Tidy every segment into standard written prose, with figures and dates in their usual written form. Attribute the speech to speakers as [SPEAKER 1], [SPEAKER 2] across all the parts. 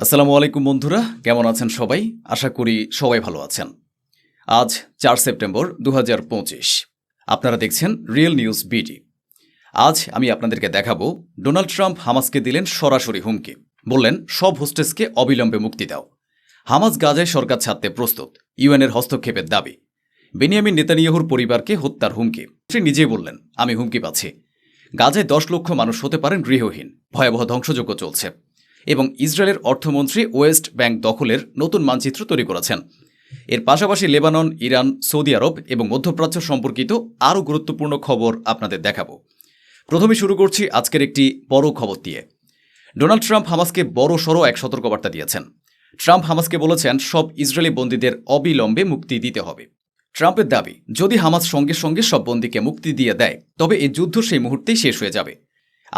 [SPEAKER 1] আসসালামু আলাইকুম বন্ধুরা, কেমন আছেন সবাই? আশা করি সবাই ভালো আছেন। আজ ৪ সেপ্টেম্বর ২০২৫। আপনারা দেখছেন রিয়েল নিউজ বিডি। আজ আমি আপনাদেরকে দেখাবো ডোনাল্ড ট্রাম্প হামাসকে দিলেন সরাসরি হুমকি। বললেন সব হোস্টেসকে অবিলম্বে মুক্তি দাও। হামাস গাজায় সরকার ছাড়তে প্রস্তুত, ইউএনের হস্তক্ষেপের দাবি। বেনিয়ামিন নেতানিয়াহুর পরিবারকে হত্যার হুমকি। সে নিজেই বললেন আমি হুমকি পাচ্ছি। গাজায় ১০ লক্ষ মানুষ হতে পারেন গৃহহীন, ভয়াবহ ধ্বংসযজ্ঞ চলছে। এবং ইসরায়েলের অর্থমন্ত্রী ওয়েস্ট ব্যাংক দখলের নতুন মানচিত্র তৈরি করেছেন। এর পাশাপাশি লেবানন, ইরান, সৌদি আরব এবং মধ্যপ্রাচ্য সম্পর্কিত আরও গুরুত্বপূর্ণ খবর আপনাদের দেখাবো। প্রথমে শুরু করছি আজকের একটি বড় খবর দিয়ে। ডোনাল্ড ট্রাম্প হামাসকে বড়সড় এক সতর্কবার্তা দিয়েছেন। ট্রাম্প হামাসকে বলেছেন সব ইসরায়েলি বন্দীদের অবিলম্বে মুক্তি দিতে হবে। ট্রাম্পের দাবি, যদি হামাস সঙ্গে সঙ্গে সব বন্দীকে মুক্তি দিয়ে দেয় তবে এই যুদ্ধ সেই মুহূর্তেই শেষ হয়ে যাবে।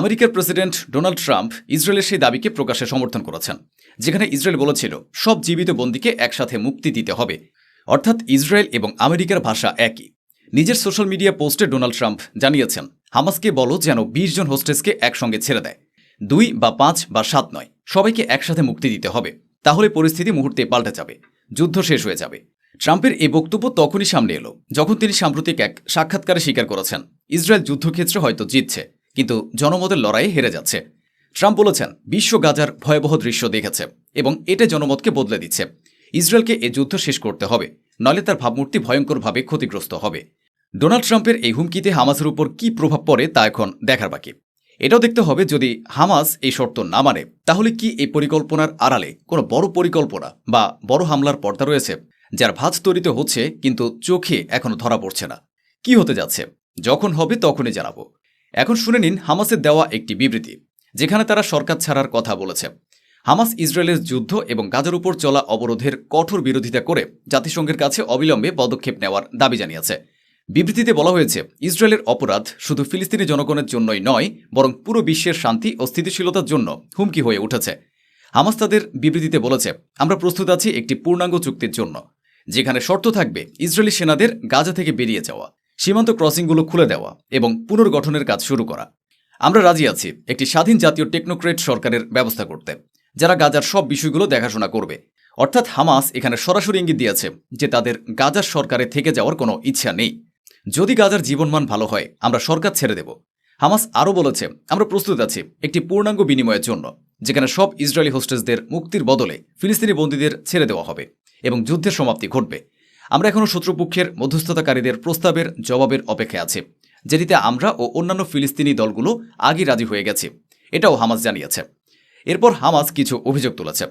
[SPEAKER 1] আমেরিকার প্রেসিডেন্ট ডোনাল্ড ট্রাম্প ইসরায়েলের সেই দাবিকে প্রকাশ্যে সমর্থন করেছেন, যেখানে ইসরায়েল বলেছিল সব জীবিত বন্দীকে একসাথে মুক্তি দিতে হবে। অর্থাৎ ইসরায়েল এবং আমেরিকার ভাষা একই। নিজের সোশ্যাল মিডিয়া পোস্টে ডোনাল্ড ট্রাম্প জানিয়েছেন, হামাসকে বলো যেন ২০ জন হোস্টেসকে একসঙ্গে ছেড়ে দেয়। ২ বা ৫ বা ৭ নয়, সবাইকে একসাথে মুক্তি দিতে হবে। তাহলে পরিস্থিতি মুহূর্তে পাল্টে যাবে, যুদ্ধ শেষ হয়ে যাবে। ট্রাম্পের এই বক্তব্য তখনই সামনে এলো যখন তিনি সাম্প্রতিক এক সাক্ষাৎকারে স্বীকার করেছেন ইসরায়েল যুদ্ধক্ষেত্রে হয়তো জিতছে, কিন্তু জনমতের লড়াইয়ে হেরে যাচ্ছে। ট্রাম্প বলেছেন বিশ্ব গাজার ভয়াবহ দৃশ্য দেখেছে এবং এটা জনমতকে বদলে দিচ্ছে। ইসরায়েলকে এ যুদ্ধ শেষ করতে হবে, নইলে তার ভাবমূর্তি ভয়ঙ্করভাবে ক্ষতিগ্রস্ত হবে। ডোনাল্ড ট্রাম্পের এই হুমকিতে হামাসের উপর কী প্রভাব পড়ে তা এখন দেখার বাকি। এটাও দেখতে হবে যদি হামাস এই শর্ত না মানে তাহলে কি এই পরিকল্পনার আড়ালে কোনো বড় পরিকল্পনা বা বড় হামলার পর্দা রয়েছে, যার ভাঁজ তৈরিতে হচ্ছে কিন্তু চোখে এখনো ধরা পড়ছে না। কি হতে যাচ্ছে যখন হবে তখনই জানাবো। এখন শুনে নিন হামাসের দেওয়া একটি বিবৃতি, যেখানে তারা সরকার ছাড়ার কথা বলেছে। হামাস ইসরায়েলের যুদ্ধ এবং গাজার উপর চলা অবরোধের কঠোর বিরোধিতা করে জাতিসংঘের কাছে অবিলম্বে পদক্ষেপ নেওয়ার দাবি জানিয়েছে। বিবৃতিতে বলা হয়েছে ইসরায়েলের অপরাধ শুধু ফিলিস্তিনি জনগণের জন্যই নয়, বরং পুরো বিশ্বের শান্তি ও স্থিতিশীলতার জন্য হুমকি হয়ে উঠেছে। হামাস তাদের বিবৃতিতে বলেছে, আমরা প্রস্তুত আছি একটি পূর্ণাঙ্গ চুক্তির জন্য, যেখানে শর্ত থাকবে ইসরায়েলি সেনাদের গাজা থেকে বেরিয়ে যাওয়া, সীমান্ত ক্রসিংগুলো খুলে দেওয়া এবং পুনর্গঠনের কাজ শুরু করা। আমরা রাজি আছি একটি স্বাধীন জাতীয় টেকনোক্রেট সরকারের ব্যবস্থা করতে, যারা গাজার সব বিষয়গুলো দেখাশোনা করবে। অর্থাৎ হামাস এখানে সরাসরি ইঙ্গিত দিয়েছে যে তাদের গাজার সরকারে থেকে যাওয়ার কোনো ইচ্ছা নেই। যদি গাজার জীবনমান ভালো হয় আমরা সরকার ছেড়ে দেব। হামাস আরও বলেছে, আমরা প্রস্তুত আছি একটি পূর্ণাঙ্গ বিনিময়ের জন্য, যেখানে সব ইসরায়েলি হোস্টেসদের মুক্তির বদলে ফিলিস্তিনি বন্দীদের ছেড়ে দেওয়া হবে এবং যুদ্ধের সমাপ্তি ঘটবে। আমরা এখনও শত্রুপক্ষের মধ্যস্থতাকারীদের প্রস্তাবের জবাবের অপেক্ষায় আছি, যেটিতে আমরা ও অন্যান্য ফিলিস্তিনি দলগুলো আগে রাজি হয়ে গেছে, এটাও হামাস জানিয়েছে। এরপর হামাস কিছু অভিযোগ তুলেছে।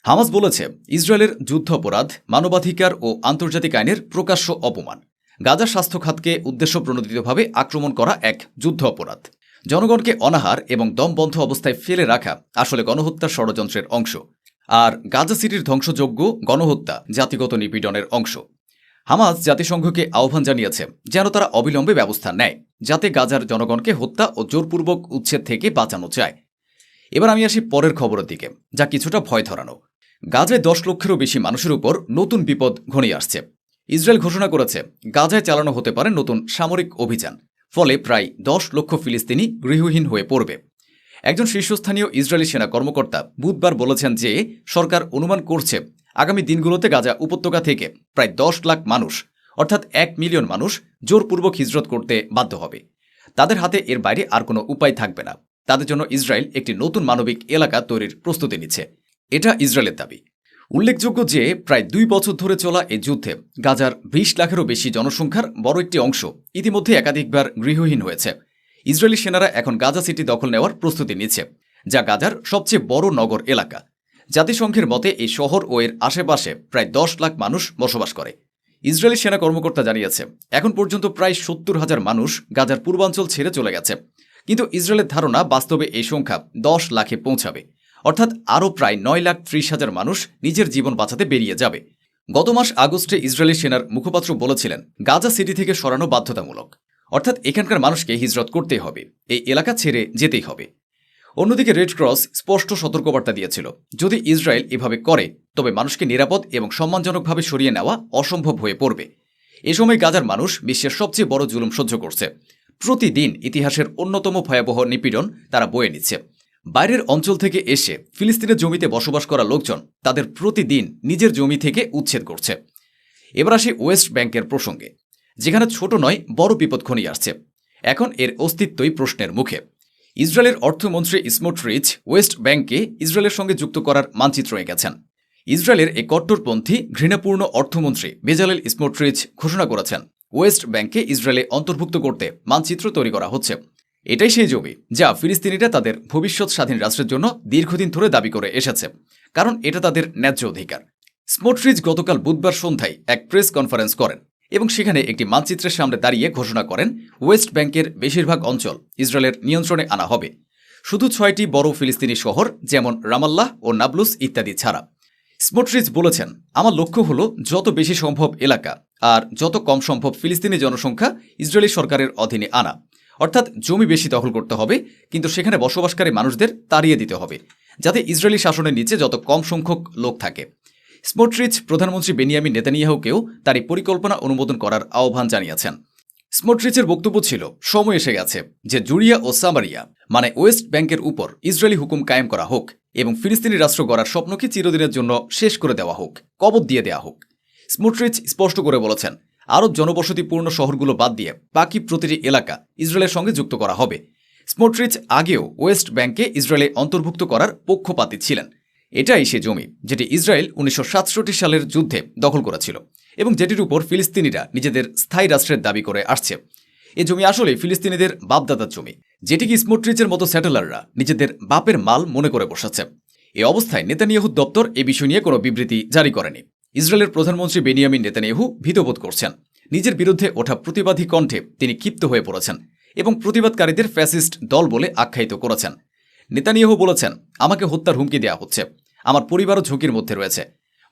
[SPEAKER 1] হামাস বলেছে ইসরায়েলের যুদ্ধ অপরাধ, মানবাধিকার ও আন্তর্জাতিক আইনের প্রকাশ্য অপমান। গাজার স্বাস্থ্য খাতকে উদ্দেশ্য প্রণোদিতভাবে আক্রমণ করা এক যুদ্ধ অপরাধ। জনগণকে অনাহার এবং দমবন্ধ অবস্থায় ফেলে রাখা আসলে গণহত্যার ষড়যন্ত্রের অংশ। আর গাজা সিটির ধ্বংসযোগ্য গণহত্যা জাতিগত নিপীড়নের অংশ। হামাস জাতিসংঘকে আহ্বান জানিয়েছে যেন তারা অবিলম্বে ব্যবস্থা নেয়, যাতে গাজার জনগণকে হত্যা ও জোরপূর্বক উচ্ছেদ থেকে বাঁচানো যায়। এবার আমি আসি পরের খবরের দিকে, যা কিছুটা ভয় ধরানো। গাজায় ১০ লক্ষেরও বেশি মানুষের উপর নতুন বিপদ ঘনিয়ে আসছে। ইসরায়েল ঘোষণা করেছে গাজায় চালানো হতে পারে নতুন সামরিক অভিযান, ফলে প্রায় ১০ লক্ষ ফিলিস্তিনি গৃহহীন হয়ে পড়বে। একজন শীর্ষস্থানীয় ইসরায়েলি সেনা কর্মকর্তা বুধবার বলেছেন যে সরকার অনুমান করছে আগামী দিনগুলোতে গাজা উপত্যকা থেকে প্রায় ১০ লাখ মানুষ, অর্থাৎ ১ মিলিয়ন মানুষ জোরপূর্বক হিজরত করতে বাধ্য হবে। তাদের হাতে এর বাইরে আর কোনো উপায় থাকবে না। তাদের জন্য ইসরায়েল একটি নতুন মানবিক এলাকা তৈরির প্রস্তুতি নিচ্ছে, এটা ইসরায়েলের দাবি। উল্লেখযোগ্য যে প্রায় ২ বছর ধরে চলা এই যুদ্ধে গাজার ২০ লাখেরও বেশি জনসংখ্যার বড় একটি অংশ ইতিমধ্যে একাধিকবার গৃহহীন হয়েছে। ইসরায়েলি সেনারা এখন গাজা সিটি দখল নেওয়ার প্রস্তুতি নিচ্ছে, যা গাজার সবচেয়ে বড় নগর এলাকা। জাতিসংঘের মতে এই শহর ও এর আশেপাশে প্রায় ১০ লাখ মানুষ বসবাস করে। ইসরায়েলি সেনা কর্মকর্তা জানিয়েছে এখন পর্যন্ত প্রায় ৭০,০০০ মানুষ গাজার পূর্বাঞ্চল ছেড়ে চলে গেছে, কিন্তু ইসরায়েলের ধারণা বাস্তবে এই সংখ্যা ১০ লাখে পৌঁছাবে, অর্থাৎ আরও প্রায় ৯,৩০,০০০ মানুষ নিজের জীবন বাঁচাতে বেরিয়ে যাবে। গত মাস আগস্টে ইসরায়েলি সেনার মুখপাত্র বলেছিলেন গাজা সিটি থেকে সরানো বাধ্যতামূলক, অর্থাৎ এখানকার মানুষকে হিজরত করতেই হবে, এই এলাকা ছেড়ে যেতেই হবে। অন্যদিকে রেড ক্রস স্পষ্ট সতর্কবার্তা দিয়েছিল যদি ইসরায়েল এভাবে করে তবে মানুষকে নিরাপদ এবং সম্মানজনকভাবে সরিয়ে নেওয়া অসম্ভব হয়ে পড়বে। এ সময় গাজার মানুষ বিশ্বের সবচেয়ে বড় জুলুম সহ্য করছে। প্রতিদিন ইতিহাসের অন্যতম ভয়াবহ নিপীড়ন তারা বয়ে নিচ্ছে। বাইরের অঞ্চল থেকে এসে ফিলিস্তিনের জমিতে বসবাস করা লোকজন তাদের প্রতিদিন নিজের জমি থেকে উচ্ছেদ করছে। এবার আসি ওয়েস্ট ব্যাংকের প্রসঙ্গে, যেখানে ছোট নয় বড় বিপদ ঘনিয়ে আসছে। এখন এর অস্তিত্বই প্রশ্নের মুখে। ইসরায়েলের অর্থমন্ত্রী স্মোট্রিচ ওয়েস্ট ব্যাংককে ইসরায়েলের সঙ্গে যুক্ত করার মানচিত্র এঁকেছেন। ইসরায়েলের এই কট্টরপন্থী ঘৃণাপূর্ণ অর্থমন্ত্রী বেজালেল স্মোট্রিচ ঘোষণা করেছেন ওয়েস্ট ব্যাংককে ইসরায়েলে অন্তর্ভুক্ত করতে মানচিত্র তৈরি করা হচ্ছে। এটাই সেই জমি যা ফিলিস্তিনিরা তাদের ভবিষ্যৎ স্বাধীন রাষ্ট্রের জন্য দীর্ঘদিন ধরে দাবি করে এসেছে, কারণ এটা তাদের ন্যায্য অধিকার। স্মোট্রিচ গতকাল বুধবার সন্ধ্যায় এক প্রেস কনফারেন্স করেন এবং সেখানে একটি মানচিত্রের সামনে দাঁড়িয়ে ঘোষণা করেন ওয়েস্ট ব্যাংকের বেশিরভাগ অঞ্চল ইসরায়েলের নিয়ন্ত্রণে আনা হবে, শুধু 6টি বড় ফিলিস্তিনি শহর যেমন রামাল্লাহ ও নাবলুস ইত্যাদি ছাড়া। স্মোট্রিচ বলেছেন, আমার লক্ষ্য হল যত বেশি সম্ভব এলাকা আর যত কম সম্ভব ফিলিস্তিনি জনসংখ্যা ইসরায়েলি সরকারের অধীনে আনা, অর্থাৎ জমি বেশি দখল করতে হবে, কিন্তু সেখানে বসবাসকারী মানুষদের তাড়িয়ে দিতে হবে, যাতে ইসরায়েলি শাসনের নিচে যত কম সংখ্যক লোক থাকে। স্মোট্রিচ প্রধানমন্ত্রী বেনিয়ামিন নেতানিয়াহুকেও তার এই পরিকল্পনা অনুমোদন করার আহ্বান জানিয়েছেন। স্মোট্রিচের বক্তব্য ছিল, সময় এসে গেছে যে জুরিয়া ও সামারিয়া মানে ওয়েস্ট ব্যাংকের উপর ইসরায়েলি হুকুম কায়েম করা হোক এবং ফিলিস্তিনি রাষ্ট্র গড়ার স্বপ্নকে চিরদিনের জন্য শেষ করে দেওয়া হোক, কবর দিয়ে দেওয়া হোক। স্মোট্রিচ স্পষ্ট করে বলেছেন, আরব জনবসতিপূর্ণ শহরগুলো বাদ দিয়ে বাকি প্রতিটি এলাকা ইসরায়েলের সঙ্গে যুক্ত করা হবে। স্মোট্রিচ আগেও ওয়েস্ট ব্যাংককে ইসরায়েলে অন্তর্ভুক্ত করার পক্ষপাতী ছিলেন। এটাই সে জমি যেটি ইসরায়েল 1967 সালের যুদ্ধে দখল করেছিল এবং যেটির উপর ফিলিস্তিনিরা নিজেদের স্থায়ী রাষ্ট্রের দাবি করে আসছে। এ জমি আসলে ফিলিস্তিনিদের বাপদাদার জমি, যেটিকে স্মোট্রিচের মতো স্যাটেলাররা নিজেদের বাপের মাল মনে করে বসাচ্ছে। এ অবস্থায় নেতানিয়াহুর দপ্তর এ বিষয় নিয়ে কোনো বিবৃতি জারি করেনি। ইসরায়েলের প্রধানমন্ত্রী বেনিয়ামিন নেতানিয়াহু ভীতবোধ করছেন। নিজের বিরুদ্ধে ওঠা প্রতিবাদী কণ্ঠে তিনি ক্ষিপ্ত হয়ে পড়েছেন এবং প্রতিবাদকারীদের ফ্যাসিস্ট দল বলে আখ্যায়িত করেছেন। নেতানিয়াহু বলেছেন, আমাকে হত্যার হুমকি দেওয়া হচ্ছে, আমার পরিবারও ঝুঁকির মধ্যে রয়েছে।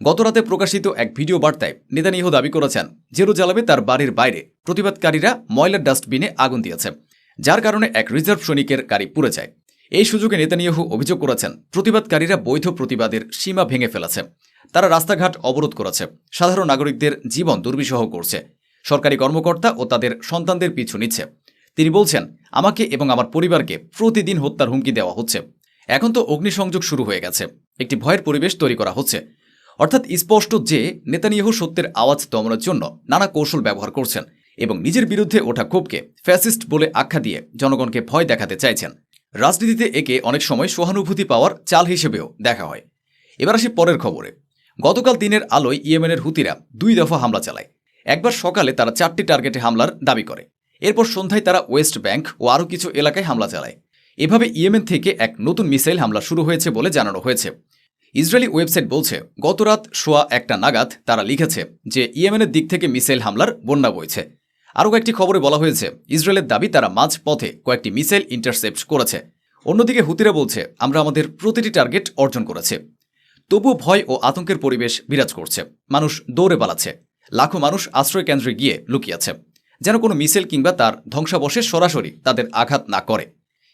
[SPEAKER 1] গতরাতে প্রকাশিত এক ভিডিও বার্তায় নেতানিয়াহু দাবি করেছেন, জেরুজালেমে তার বাড়ির বাইরে প্রতিবাদকারীরা ময়লার ডাস্টবিনে আগুন দিয়েছে, যার কারণে এক রিজার্ভ সৈনিকের গাড়ি পুড়ে যায়। এই সুযোগে নেতানিয়াহু অভিযোগ করেছেন, প্রতিবাদকারীরা বৈধ প্রতিবাদের সীমা ভেঙে ফেলেছে। তারা রাস্তাঘাট অবরোধ করেছে, সাধারণ নাগরিকদের জীবন দুর্বিষহ করছে, সরকারি কর্মকর্তা ও তাদের সন্তানদের পিছু নিচ্ছে। তিনি বলছেন, আমাকে এবং আমার পরিবারকে প্রতিদিন হত্যার হুমকি দেওয়া হচ্ছে। এখন তো অগ্নিসংযোগ শুরু হয়ে গেছে, একটি ভয়ের পরিবেশ তৈরি করা হচ্ছে। অর্থাৎ স্পষ্ট যে নেতানিয়াহু সত্যের আওয়াজ দমনের জন্য নানা কৌশল ব্যবহার করছেন এবং নিজের বিরুদ্ধে ওঠা ক্ষোভকে ফ্যাসিস্ট বলে আখ্যা দিয়ে জনগণকে ভয় দেখাতে চাইছেন। রাজনীতিতে একে অনেক সময় সহানুভূতি পাওয়ার চাল হিসেবেও দেখা হয়। এবার আসি পরের খবরে। গতকাল দিনের আলোয় ইয়েমেনের হুতিরা 2 দফা হামলা চালায়। একবার সকালে তারা 4টি টার্গেটে হামলার দাবি করে, এরপর সন্ধ্যায় তারা ওয়েস্ট ব্যাংক ও আরও কিছু এলাকায় হামলা চালায়। এভাবে ইয়েমেন থেকে এক নতুন মিসাইল হামলা শুরু হয়েছে বলে জানানো হয়েছে। ইসরায়েলি ওয়েবসাইট বলছে, গতরাত সোয়া 1টা নাগাদ তারা লিখেছে যে ইয়েমেনের দিক থেকে মিসাইল হামলার বন্যা বইছে। আরও কয়েকটি খবরে বলা হয়েছে, ইসরায়েলের দাবি তারা মাঝ পথে কয়েকটি মিসাইল ইন্টারসেপ্ট করেছে। অন্যদিকে হুতিরা বলছে, আমরা আমাদের প্রতিটি টার্গেট অর্জন করেছে। তবুও ভয় ও আতঙ্কের পরিবেশ বিরাজ করছে। মানুষ দৌড়ে পালাচ্ছে, লাখো মানুষ আশ্রয় কেন্দ্রে গিয়ে লুকিয়েছে, যেন কোনো মিসাইল কিংবা তার ধ্বংসাবশেষ সরাসরি তাদের আঘাত না করে।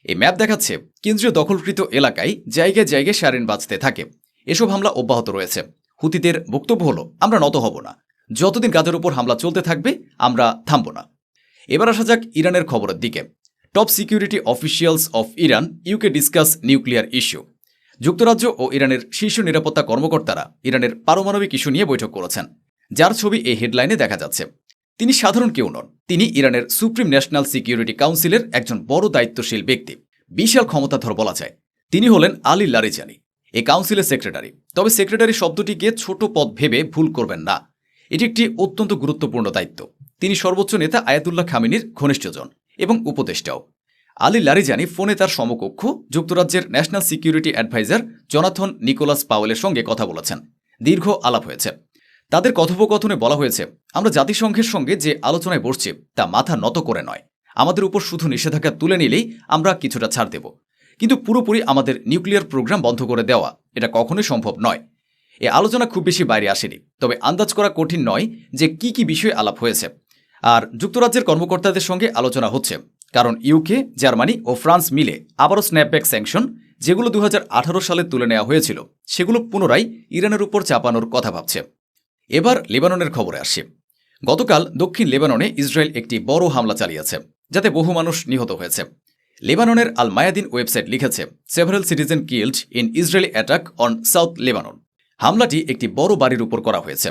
[SPEAKER 1] এই ম্যাপ দেখাচ্ছে কেন্দ্রীয় দখলকৃত এলাকায় জায়গায় জায়গায় সারিন বাজতে থাকে। এসব হামলা অব্যাহত রয়েছে। হুতিদের বক্তব্য হলো, আমরা নত হব না, যতদিন গাজার উপর হামলা চলতে থাকবে আমরা থামব না। এবার আসা যাক ইরানের খবরের দিকে। Top security officials of Iran UK discuss nuclear issue. যুক্তরাজ্য ও ইরানের শীর্ষ নিরাপত্তা কর্মকর্তারা ইরানের পারমাণবিক ইস্যু নিয়ে বৈঠক করেছেন, যার ছবি এই হেডলাইনে দেখা যাচ্ছে। তিনি সাধারণ কেউ নন, তিনি ইরানের সুপ্রিম ন্যাশনাল সিকিউরিটি কাউন্সিলের একজন বড় দায়িত্বশীল ব্যক্তি, বিশাল ক্ষমতাধর বলা যায়। তিনি হলেন আলী লারিজানি, এই কাউন্সিলের সেক্রেটারি। তবে সেক্রেটারি শব্দটিকে ছোট পদ ভেবে ভুল করবেন না, এটি একটি অত্যন্ত গুরুত্বপূর্ণ দায়িত্ব। তিনি সর্বোচ্চ নেতা আয়াতুল্লাহ খামেনির ঘনিষ্ঠজন এবং উপদেষ্টাও। আলী লারিজানি ফোনে তার সমকক্ষ যুক্তরাজ্যের national security adviser Jonathan Nicholas পাওয়েলের সঙ্গে কথা বলেছেন। দীর্ঘ আলাপ হয়েছে। তাদের কথোপকথনে বলা হয়েছে, আমরা জাতিসংঘের সঙ্গে যে আলোচনায় বসছি তা মাথা নত করে নয়। আমাদের উপর শুধু নিষেধাজ্ঞা তুলে নিলেই আমরা কিছুটা ছাড় দেব, কিন্তু পুরোপুরি আমাদের নিউক্লিয়ার প্রোগ্রাম বন্ধ করে দেওয়া এটা কখনোই সম্ভব নয়। এ আলোচনা খুব বেশি বাইরে আসেনি, তবে আন্দাজ করা কঠিন নয় যে কি কি বিষয়ে আলাপ হয়েছে। আর যুক্তরাজ্যের কর্মকর্তাদের সঙ্গে আলোচনা হচ্ছে, কারণ ইউকে, জার্মানি ও ফ্রান্স মিলে আবারও স্ন্যাপব্যাক স্যাংশন, যেগুলো 2018 সালে তুলে নেওয়া হয়েছিল, সেগুলো পুনরায় ইরানের উপর চাপানোর কথা ভাবছে। এবার লেবাননের খবরে আসি। গতকাল দক্ষিণ লেবাননে ইসরায়েল একটি বড় হামলা চালিয়েছে, যাতে বহু মানুষ নিহত হয়েছে। লেবাননের আল মায়াদিন ওয়েবসাইট লিখেছে, several citizen killed in Israeli attack on south Lebanon. হামলাটি একটি বড় বাড়ির উপর করা হয়েছে।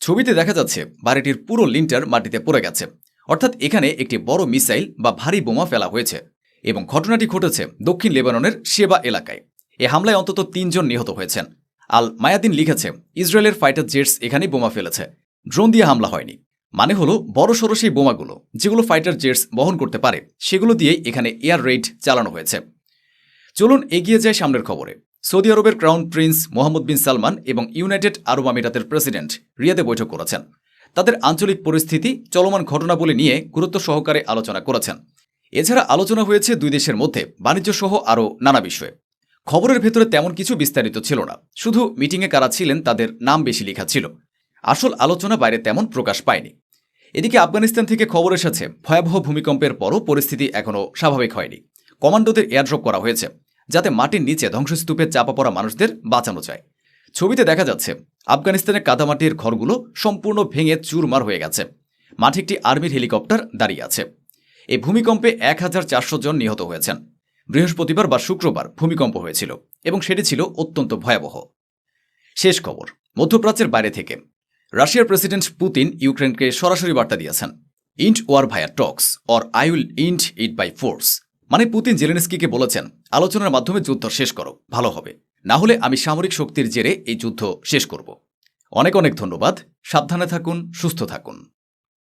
[SPEAKER 1] ছবিতে দেখা যাচ্ছে বাড়িটির পুরো লিন্টার মাটিতে পড়ে গেছে, অর্থাৎ এখানে একটি বড় মিসাইল বা ভারী বোমা ফেলা হয়েছে এবং ঘটনাটি ঘটেছে দক্ষিণ লেবাননের শেবা এলাকায়। এ হামলায় অন্তত 3 জন নিহত হয়েছেন। আল মায়াদিন লিখেছে, ইসরায়েলের ফাইটার জেটস এখানে বোমা ফেলেছে, ড্রোন দিয়ে হামলা হয়নি। মানে হলো বড়সড় সেই বোমাগুলো যেগুলো ফাইটার জেটস বহন করতে পারে, সেগুলো দিয়েই এখানে এয়ার রেইড চালানো হয়েছে। চলুন এগিয়ে যায় সামনের খবরে। সৌদি আরবের ক্রাউন প্রিন্স মোহাম্মদ বিন সালমান এবং ইউনাইটেড আরব আমিরাতের প্রেসিডেন্ট রিয়াদে বৈঠক করেছেন। তাদের আঞ্চলিক পরিস্থিতি, চলমান ঘটনাবলী নিয়ে গুরুত্ব সহকারে আলোচনা করেছেন। এছাড়া আলোচনা হয়েছে দুই দেশের মধ্যে বাণিজ্য সহ আরও নানা বিষয়ে। খবরের ভেতরে তেমন কিছু বিস্তারিত ছিল না, শুধু মিটিংয়ে কারা ছিলেন তাদের নাম বেশি লেখা ছিল। আসল আলোচনা বাইরে তেমন প্রকাশ পায়নি। এদিকে আফগানিস্তান থেকে খবর এসেছে, ভয়াবহ ভূমিকম্পের পরও পরিস্থিতি এখনও স্বাভাবিক হয়নি। কমান্ডোদের এয়ারড্রপ করা হয়েছে যাতে মাটির নিচে ধ্বংসস্তূপে চাপা পড়া মানুষদের বাঁচানো যায়। ছবিতে দেখা যাচ্ছে আফগানিস্তানের কাদামাটির ঘরগুলো সম্পূর্ণ ভেঙে চুরমার হয়ে গেছে। মাঠে একটি আর্মির হেলিকপ্টার দাঁড়িয়ে আছে। এই ভূমিকম্পে 1400 জন নিহত হয়েছেন। বৃহস্পতিবার বা শুক্রবার ভূমিকম্প হয়েছিল এবং সেটি ছিল অত্যন্ত ভয়াবহ। শেষ খবর, মধ্যপ্রাচ্যের বাইরে থেকে রাশিয়ার প্রেসিডেন্ট পুতিন ইউক্রেনকে সরাসরি বার্তা দিয়েছেন, end war via talks or I will end it by force. মানে পুতিন জেলেনস্কিকে বলেছেন, আলোচনার মাধ্যমে যুদ্ধ শেষ করো, ভালো হবে, না হলে আমি সামরিক শক্তির জেরে এই যুদ্ধ শেষ করব। অনেক অনেক ধন্যবাদ। সাবধানে থাকুন, সুস্থ থাকুন।